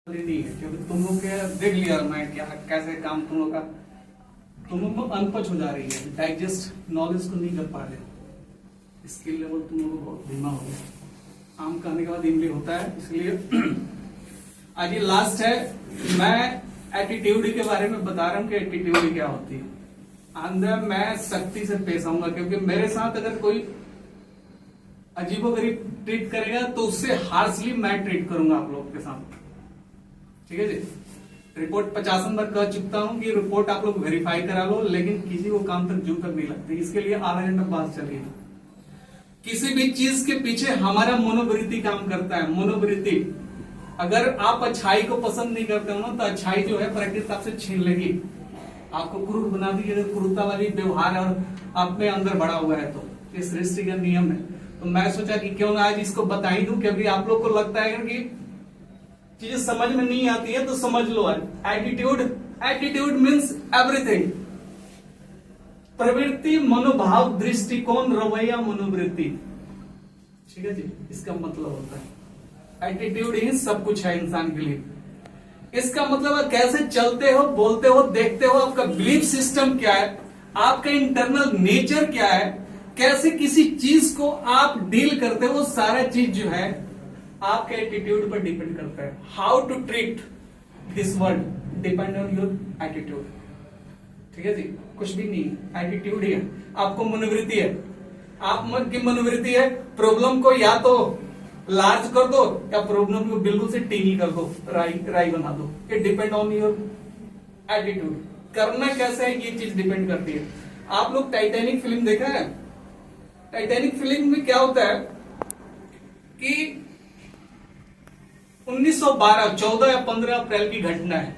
नहीं है क्योंकि तुम लोग के देख लिया मैं क्या कैसे काम तुम लोग को अनपच हो जा रही है, डाइजेस्ट नॉलेज को नहीं कर पा रहे, स्किल लेवल तुम लोग को बहुत धीमा हो गया। आम खाने के बाद इमली होता है, इसलिए आज ये लास्ट है। मैं एटीट्यूड के बारे में बता रहा हूँ कि एटीट्यूड क्या होती है। अंदर मैं सख्ती से पेश आऊंगा क्योंकि मेरे साथ अगर कोई अजीबोगरीब ट्रीट करेगा तो उससे हार्शली मैं ट्रीट करूंगा आप लोग के साथ। ठीक है जी। रिपोर्ट 50 नंबर कह चुका हूं कि रिपोर्ट आप लोग वेरीफाई करा लो, लेकिन किसी को काम तक जू तक नहीं लगती। इसके लिए आधा घंटा बात चलिए। किसी भी चीज के पीछे हमारा मनोवृत्ति काम करता है। मनोवृत्ति, अगर आप अच्छाई को पसंद नहीं करते हो ना तो अच्छाई जो है प्रकृति आपसे छीन लेगी, आपको क्रूर बना देगी। अगर क्रूरतावादी व्यवहार और आप में अंदर बढ़ा हुआ है तो ये सृष्टि का नियम है। तो मैं सोचा कि क्यों ना आज इसको बता ही दूं, क्योंकि आप लोग को लगता है कि चीजें समझ में नहीं आती है तो समझ लो। Attitude means everything. प्रवृत्ति, मनोभाव, दृष्टिकोण, रवैया, मनोवृत्ति। ठीक है जी, इसका मतलब होता है एटीट्यूड ही सब कुछ है इंसान के लिए। इसका मतलब है कैसे चलते हो, बोलते हो, देखते हो, आपका बिलीफ सिस्टम क्या है, आपका इंटरनल नेचर क्या है, कैसे किसी चीज को आप डील करते हो, सारा चीज जो है आपके एटीट्यूड पर डिपेंड करता है। How to treat this world depend on your attitude. ठीक है जी, कुछ भी नहीं, एटीट्यूड ही है। आपको मनोवृत्ति है, आप की मनोवृत्ति है प्रॉब्लम को या तो लार्ज कर दो या प्रॉब्लम को बिल्कुल से टीनी कर दो, राई बना दो। It depend on your attitude. करना कैसे है ये चीज डिपेंड करती है। आप लोग टाइटैनिक फिल्म देखा है? टाइटैनिक फिल्म में क्या होता है कि 1912 14 या 15 अप्रैल की घटना है।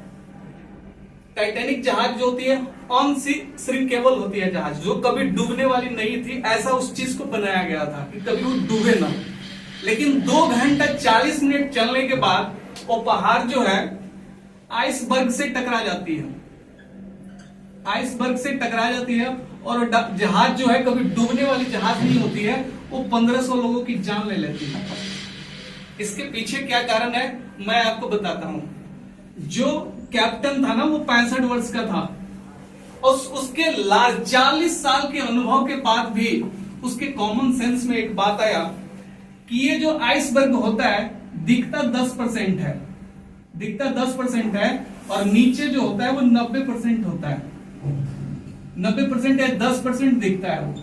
टाइटैनिक जहाज जो होती है अनसिंकेबल होती है, जहाज जो कभी डूबने वाली नहीं थी, ऐसा उस चीज को बनाया गया था कि कभी वो डूबे ना। लेकिन 2 घंटा 40 मिनट चलने के बाद वो पहाड़ जो है आइसबर्ग से टकरा जाती है। आइसबर्ग से टकरा जाती है और जहाज जो है कभी डूबने वाली जहाज नहीं होती है, वो 1500 लोगों की जान ले लेती है। इसके पीछे क्या कारण है मैं आपको बताता हूं। जो कैप्टन था ना वो 65 वर्ष का था और उसके 40 साल के अनुभव के बाद भी उसके कॉमन सेंस में एक बात आया कि ये जो आइसबर्ग होता है दिखता 10% है, दिखता 10% है और नीचे जो होता है वो 90% होता है। 90% है, 10% दिखता है वो।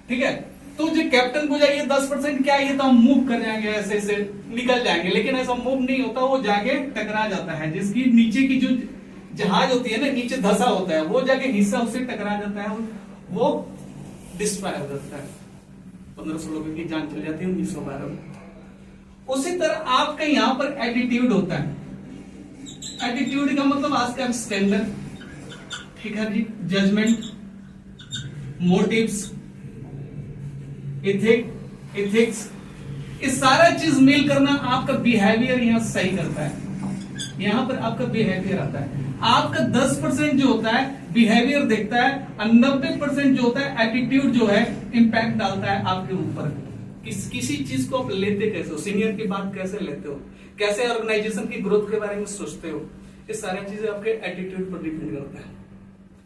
ठीक है, तो जो कैप्टन को जाइए 10% क्या है, ये तो हम मूव कर जाएंगे, ऐसे ऐसे निकल जाएंगे, लेकिन ऐसा मूव नहीं होता, वो जाके टकरा जाता है। जिसकी नीचे की जो जहाज होती है ना, नीचे धसा होता है, वो जाके हिस्सा उससे टकरा जाता है, वो डिस्ट्रॉय हो जाता है। 1500 लोगों की जान चली जाती है 1912 में। उसी तरह आपका यहां पर एटीट्यूड होता है। एटीट्यूड का मतलब आज का स्टैंडर्ड, ठीक है जी, जजमेंट, मोटिव्स, इथिक्स, ये सारा चीज मेल करना आपका बिहेवियर यहां सही करता है। यहां पर आपका बिहेवियर आता है। आपका 10% जो होता है बिहेवियर देखता है और 90% जो होता है एटीट्यूड जो है इंपैक्ट डालता है आपके ऊपर। किसी चीज को आप लेते कैसे हो, सीनियर की बात कैसे लेते हो, कैसे ऑर्गेनाइजेशन की ग्रोथ के बारे में सोचते हो, ये सारी चीजें आपके एटीट्यूड पर डिपेंड करता है।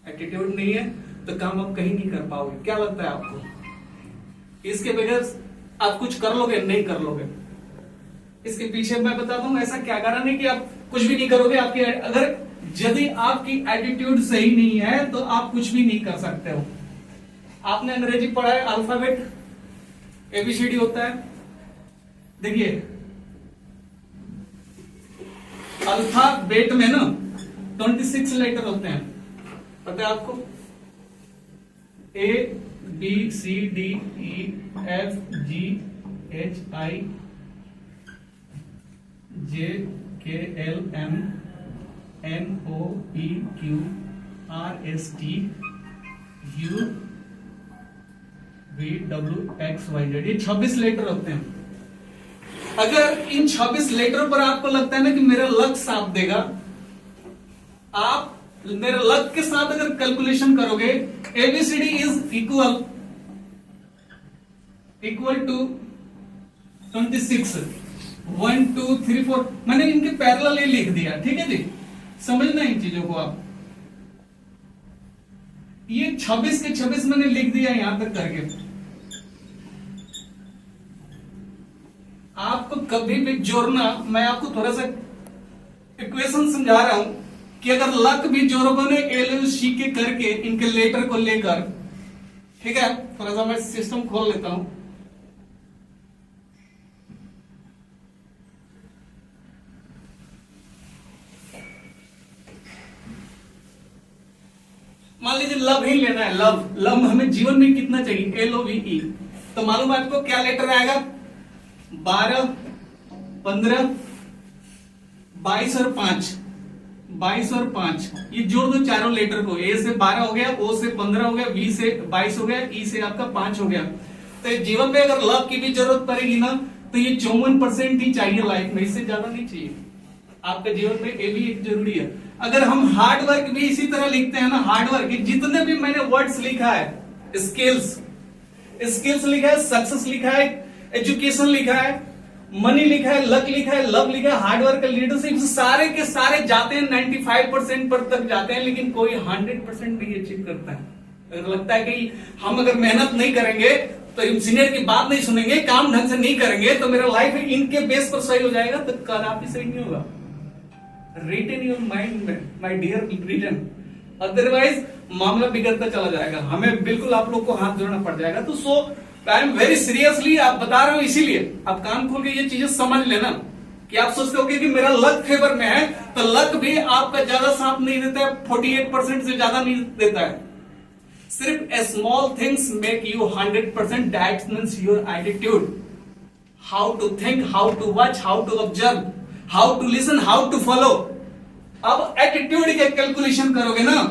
एटीट्यूड नहीं है तो काम आप कहीं नहीं कर पाओगे। क्या लगता है आपको? इसके बगैर आप कुछ कर लोगे? नहीं कर लोगे। इसके पीछे मैं बताता हूं ऐसा क्या कारण है कि आप कुछ भी नहीं करोगे। आपकी अगर यदि आपकी एटीट्यूड सही नहीं है तो आप कुछ भी नहीं कर सकते हो। आपने अंग्रेजी पढ़ा है, अल्फाबेट एबीसीडी होता है। देखिए अल्फाबेट में ना 26 लेटर होते हैं, पता है आपको? A B C D E F G H I J K L M N O P Q R S T U V W X Y Z, ये 26 लेटर होते हैं। अगर इन 26 लेटर पर आपको लगता है ना कि मेरा लक साथ देगा, आप मेरे लक के साथ अगर कैलकुलेशन करोगे, एबीसीडी इज इक्वल टू 26 1 2 3 4, मैंने इनके पैरेलल ही लिख दिया, ठीक है जी। समझना इन चीजों को आप, ये 26 के 26 मैंने लिख दिया यहां तक करके। आपको कभी भी जोड़ना, मैं आपको थोड़ा सा इक्वेशन समझा रहा हूं कि अगर लक भी जोड़ोगे ने LLC के करके इनके लेटर को लेकर, ठीक है। थोड़ा सा मैं सिस्टम खोल लेता हूं। मान लीजिए लव ही लेना है, लव लव हमें जीवन में कितना चाहिए, LOVE। तो मालूम है आपको क्या लेटर आएगा, 12 15 22 और 5, 22 और 5, ये जोड़ दो चारों लेटर को। A से 12 हो गया, O से 15 हो गया, V से 22 हो गया, E से आपका 5 हो गया। तो जीवन में अगर लव की भी जरूरत पड़ेगी ना, तो ये 54% ही चाहिए लाइफ में, इससे ज्यादा नहीं चाहिए आपके जीवन में। ये भी एक जरूरी है। अगर हम हार्ड वर्क भी इसी तरह लिखते हैं ना, हार्ड वर्क, जितने भी मैंने वर्ड्स लिखा है, स्किल्स लिखा है, सक्सेस लिखा है, एजुकेशन लिखा है, मनी लिखा है, लक लिखा है, लव लिखा है, हार्ड वर्क, लीडरशिप, सारे के सारे जाते हैं 95% पर तक जाते हैं, लेकिन कोई 100% नहीं अचीव करता है। अगर लगता है कि हम अगर मेहनत नहीं करेंगे तो इंजीनियर की बात नहीं सुनेंगे, काम ढंग से नहीं करेंगे तो मेरा लाइफ इनके बेस पर सही हो जाएगा, तो कदापि सही नहीं होगा। Retain your mind my dear retain, otherwise मामला बिगड़ता चला जाएगा, हमें बिल्कुल आप लोग को हाथ जोड़ना पड़ जाएगा। तो सो आई एम वेरी सीरियसली आप बता रहे हो, इसीलिए आप कान खोल के ये चीजें समझ लेना कि आप सोचते हो कि मेरा लक फेवर में है, तो लक भी आपका ज्यादा साथ नहीं देता है, 48% से ज्यादा नहीं देता है। सिर्फ small things make you 100%, that means your attitude, how to think, how to watch, how to observe, how to listen, how to follow. अब एटीट्यूड के कैलकुलेशन करोगे ना,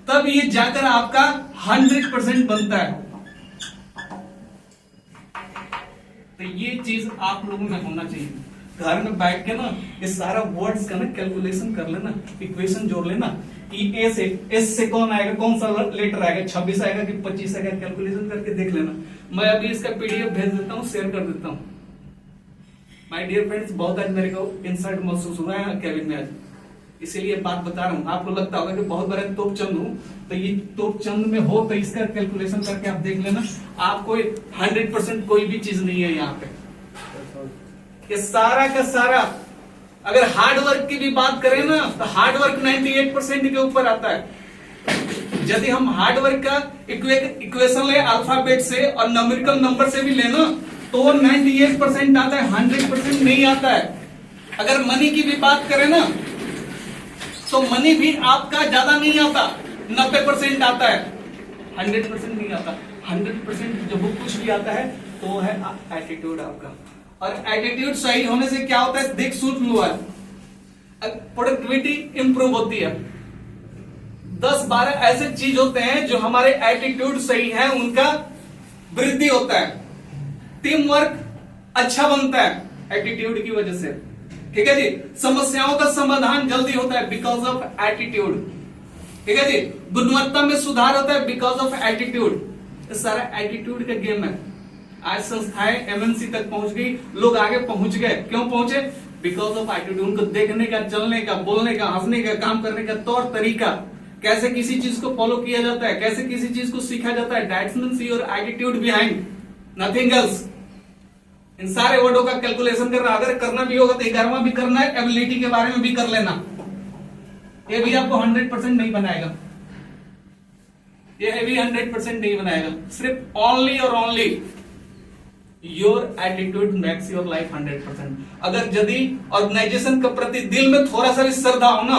तब ये जाकर आपका 100% बनता है। तो ये चीज आप लोगों में होना चाहिए। घर में बैठ के ना ये सारा वर्ड्स का ना कैलकुलेशन कर लेना, इक्वेशन जोड़ लेना कि ए से एस से कौन आएगा, कौन सा लेटर आएगा, 26 आएगा कि 25 आएगा, कैलकुलेशन करके देख लेना। मैं अभी इसका PDF भेज देता हूँ, शेयर कर देता हूँ। माय डियर फ्रेंड्स, बहुत आज मेरे को इंसल्ट महसूस हुआ है केविन में आज, इसीलिए बात बता रहा हूँ। आपको लगता होगा कि बहुत बड़ा तोपचंद हूं, तो ये तोपचंद में हो तो इसका कैलकुलेशन करके आप देख लेना, आपको 100% कोई भी चीज नहीं है यहाँ पे। ये सारा का सारा, अगर हार्ड वर्क की भी बात करें ना, तो हार्ड वर्क 98% के ऊपर आता है। यदि हम हार्ड वर्क का इक्वेशन ले अल्फाबेट से और न्यूमेरिकल नंबर से भी लेना, तो 98% आता है, 100% नहीं आता है। अगर मनी की भी बात करें ना, तो मनी भी आपका ज्यादा नहीं आता, 90% आता है, 100% नहीं आता। 100% जब वो कुछ भी आता है तो वो है एटीट्यूड आपका। और एटीट्यूड सही होने से क्या होता है, देख सूझ लो, प्रोडक्टिविटी इंप्रूव होती है। 10-12 ऐसे चीज होते हैं जो हमारे एटीट्यूड सही है उनका वृद्धि होता है। टीम वर्क अच्छा बनता है एटीट्यूड की वजह से, ठीक है जी। समस्याओं का समाधान जल्दी होता है बिकॉज ऑफ एटीट्यूड, ठीक है जी। गुणवत्ता में सुधार होता है बिकॉज ऑफ एटीट्यूड। सारा एटीट्यूड का गेम है। आज संस्थाएं MNC तक पहुंच गई, लोग आगे पहुंच गए, क्यों पहुंचे, बिकॉज ऑफ एटीट्यूड। उनको देखने का, चलने का, बोलने का, हंसने का, काम करने का तौर तरीका, कैसे किसी चीज को फॉलो किया जाता है, कैसे किसी चीज को सीखा जाता है, that means your attitude behind, nothing else. इन सारे वर्डों का कैलकुलेशन करना, अगर करना भी होगा तो 11वां भी करना है, एबिलिटी के बारे में भी कर लेना। ये भी आपको 100% नहीं बनाएगा, ये भी 100% नहीं बनाएगा। सिर्फ ओनली और only your attitude makes your life 100%। अगर यदि ऑर्गेनाइजेशन के प्रति दिल में थोड़ा सा भी श्रद्धा हो ना,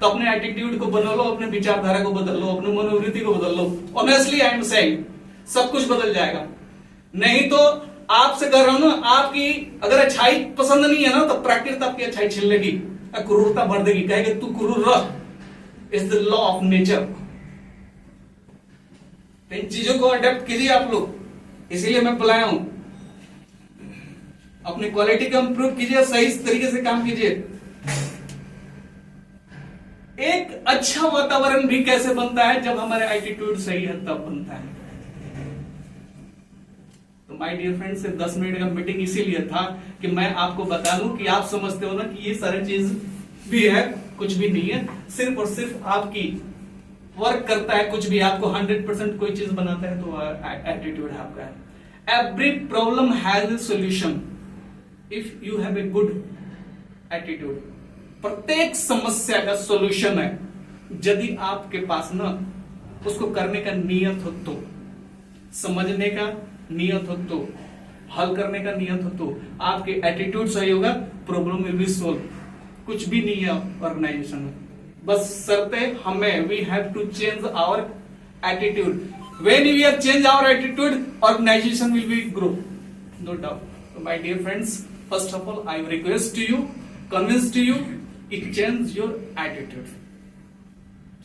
तो अपने एटीट्यूड को बदल लो, अपने विचारधारा को बदल लो, अपने मनोवृत्ति को बदल लो। ऑनेस्टली आई एम सेइंग, सब कुछ बदल जाएगा। नहीं तो आपसे कह रहा हूं ना, आपकी अगर अच्छाई पसंद नहीं है ना, तो प्रकृति आपकी अच्छाई छीन लेगी, क्रूरता भर देगी, कहेगी तू क्रूर रह। It's the law of nature. इन चीजों को अडेप्ट कीजिए आप लोग, इसीलिए मैं बुलाया हूं। अपनी क्वालिटी को इंप्रूव कीजिए, सही तरीके से काम कीजिए। एक अच्छा वातावरण भी कैसे बनता है, जब हमारा एटीट्यूड सही है तब बनता है। तो तो माय डियर फ्रेंड्स, सिर्फ 10 मिनट का मीटिंग इसीलिए था कि मैं आपको बता दूं कि आप समझते हो ना कि ये सारी चीज भी है, कुछ भी नहीं है, सिर्फ और सिर्फ आपकी वर्क करता है। कुछ भी आपको 100% कोई चीज बनाता है तो एटीट्यूड है आपका। Every problem has a solution if you have a good attitude. प्रत्येक समस्या का सोल्यूशन है यदि आपके पास ना उसको करने का नियत हो, तो समझने का नियत हो, तो हल करने का नियत हो, तो आपके एटीट्यूड सही होगा, प्रॉब्लम विल बी सोल्व। कुछ भी नहीं है ऑर्गेनाइजेशन में, बस शर्ते हमें we have to change our attitude. When we are change our attitude, organization will be grow, no doubt. My dear friends, first of all I request to you, convince to you कि change your attitude.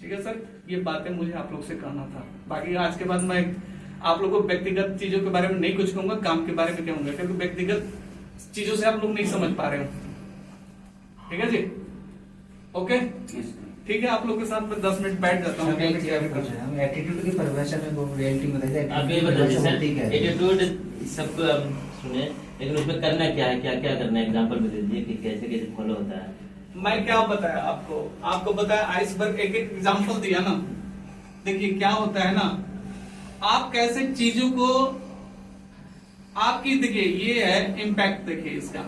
ठीक है sir, ये बातें मुझे आप लोग से कहना था। बाकी आज के बाद मैं आप लोगों को व्यक्तिगत चीजों के बारे में नहीं कुछ कहूंगा, काम के बारे में कहूंगा, क्योंकि व्यक्तिगत चीजों से आप लोग नहीं समझ पा रहे हो। ठीक है जी, ओके, ठीक है। आप लोग के साथ मैं 10 मिनट बैठ जाता हूँ। एटीट्यूड की परिभाषा में वो रियलिटी में आप ये बताइए सर, एटीट्यूड सबको हम सुने, लेकिन उसमें करना क्या है, क्या क्या करना है, एग्जांपल बता दीजिए कि कैसे कैसे फॉलो होता है। मैं क्या बताया आपको बताया आइसबर्ग, एक एग्जांपल दिया ना। देखिए क्या होता है ना, आप कैसे चीजों को आपकी, देखिए ये है इम्पैक्ट। देखिए इसका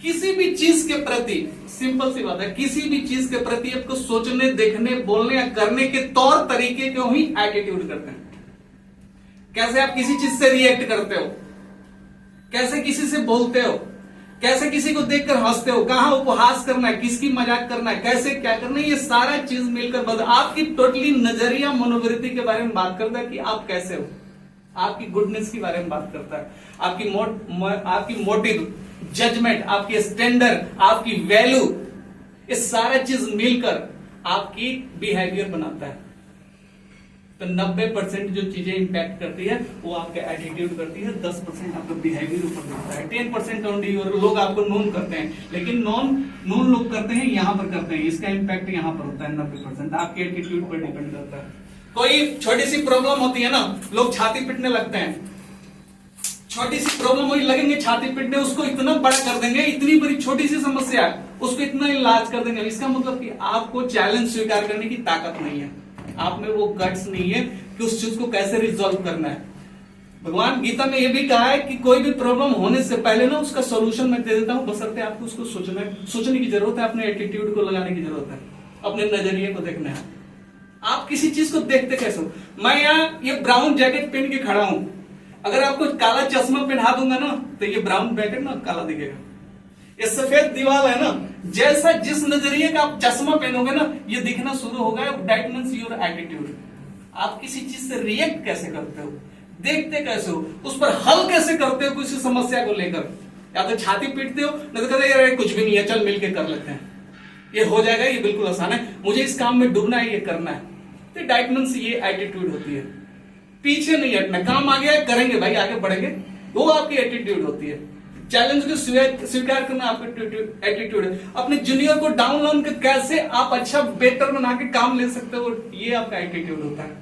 किसी भी चीज के प्रति, सिंपल सी बात है, किसी भी चीज के प्रति आपको सोचने, देखने, बोलने या करने के तौर तरीके को ही एटीट्यूड करते हैं। कैसे आप किसी चीज से रिएक्ट करते हो, कैसे किसी से बोलते हो, कैसे किसी को देखकर हंसते हो, कहां उपहास करना है, किसकी मजाक करना है, कैसे क्या करना है, ये सारा चीज मिलकर बदल आपकी टोटली नजरिया, मनोवृत्ति के बारे में बात करता है कि आप कैसे हो, आपकी गुडनेस के बारे में बात करता है, आपकी मोटिव, जजमेंट, आपकी स्टैंडर्ड, आपकी वैल्यू, ये सारा चीज मिलकर आपकी बिहेवियर बनाता है। तो 90% जो चीजें इंपैक्ट करती है वो आपका एटीट्यूड करती है, 10% आपका बिहेवियर ऊपर करता है, 10% ओनली लोग आपको नोन करते हैं, लेकिन नोन लोग करते हैं यहां पर करते हैं, इसका इंपैक्ट यहां पर होता है। 90% आपके एटीट्यूड पर डिपेंड करता है। कोई छोटी सी प्रॉब्लम होती है ना, लोग छाती पीटने लगते हैं। छोटी सी प्रॉब्लम वही लगेंगे छाती पीटने, उसको इतना बड़ा कर देंगे, इतनी बड़ी छोटी सी समस्या है उसको इतना इलाज कर देंगे। इसका मतलब कि आपको चैलेंज स्वीकार करने की ताकत नहीं है, आप में वो गट्स नहीं है कि उस चीज को कैसे रिजॉल्व करना है। भगवान गीता में ये भी कहा है कि कोई भी प्रॉब्लम होने से पहले ना उसका सॉल्यूशन मैं दे देता हूं, बशर्ते आपको उसको सोचने की जरूरत है, अपने एटीट्यूड को लगाने की जरूरत है, अपने नजरिए को देखना है। आप किसी चीज को देखते कैसे हो। मैं यहाँ ये ब्राउन जैकेट पहन के खड़ा हूं, अगर आपको काला चश्मा पहना दूंगा ना तो ये ब्राउन जैकेट ना काला दिखेगा। ये सफेद दीवार है ना, जैसा जिस नजरिए का आप चश्मा पहनोगे ना ये दिखना शुरू होगा। That means your attitude. आप किसी चीज से रिएक्ट कैसे करते हो, देखते कैसे हो, उस पर हल कैसे करते हो किसी समस्या को लेकर। या तो छाती पीटते हो, नहीं तो कहते यार कुछ भी नहीं है, चल मिलके कर लेते हैं, ये हो जाएगा, ये बिल्कुल आसान है, मुझे इस काम में डूबना है, ये करना है। तो दैट मींस ये एटीट्यूड होती है, पीछे नहीं हटना, काम आ गया करेंगे भाई, आगे बढ़ेंगे, वो आपकी एटीट्यूड होती है। चैलेंज को स्वीकार करना आपका एटीट्यूड है। अपने जूनियर को डाउन कर कैसे आप अच्छा बेटर बना के काम ले सकते हो, ये आपका एटीट्यूड होता है।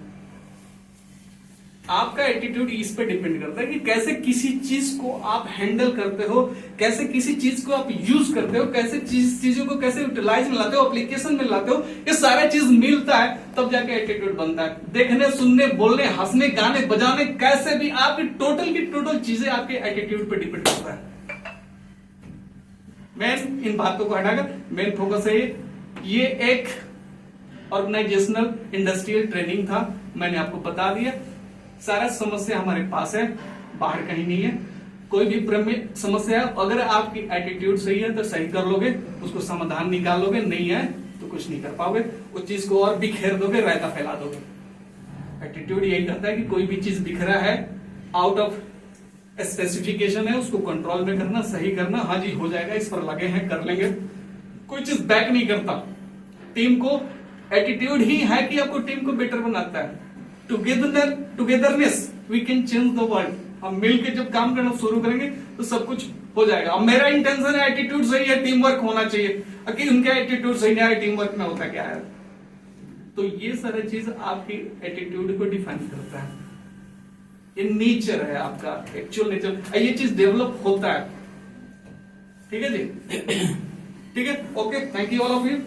आपका एटीट्यूड इस पे डिपेंड करता है कि कैसे किसी चीज को आप हैंडल करते हो, कैसे किसी चीज को आप यूज करते हो, कैसे चीजों को कैसे यूटिलाइज में लाते हो, एप्लीकेशन में लाते हो। ये सारा चीज मिलता है तब जाके एटीट्यूड बनता है। देखने, सुनने, बोलने, हंसने, गाने बजाने, कैसे भी आपकी टोटल चीजें आपके एटीट्यूड पे डिपेंड करता है। मेन इन बातों को हटाकर मेन फोकस है ये एक ऑर्गेनाइजेशनल इंडस्ट्रियल ट्रेनिंग था, मैंने आपको बता दिया। सारा समस्या हमारे पास है, बाहर कहीं नहीं है। कोई भी समस्या अगर आपकी एटीट्यूड सही है तो सही कर लोगे, उसको समाधान निकाल लोगे, नहीं है तो कुछ नहीं कर पाओगे, उस चीज को और बिखेर दोगे, रायता फैला दोगे। एटीट्यूड यही कहता है कि कोई भी चीज बिखरा है, आउट ऑफ स्पेसिफिकेशन है, उसको कंट्रोल में करना, सही करना। हाँ जी हो जाएगा, इस पर लगे हैं, कर लेंगे। कोई चीज बैक नहीं करता। टीम को एटीट्यूड ही है कि आपको टीम को बेटर बनाता है। Togetherness we can change the world. हम मिलकर जब काम करना शुरू करेंगे तो सब कुछ हो जाएगा। अब मेरा इंटेंशन है एटीट्यूड सही है, टीम वर्क होना चाहिए, कि उनका एटीट्यूड सही नहीं है, टीम वर्क में होता क्या है। तो ये सारी चीज आपकी एटीट्यूड को डिफाइन करता है। ये नेचर है आपका, एक्चुअल नेचर, ये चीज डेवलप होता है। ठीक है जी, ठीक है, okay, thank you all of you.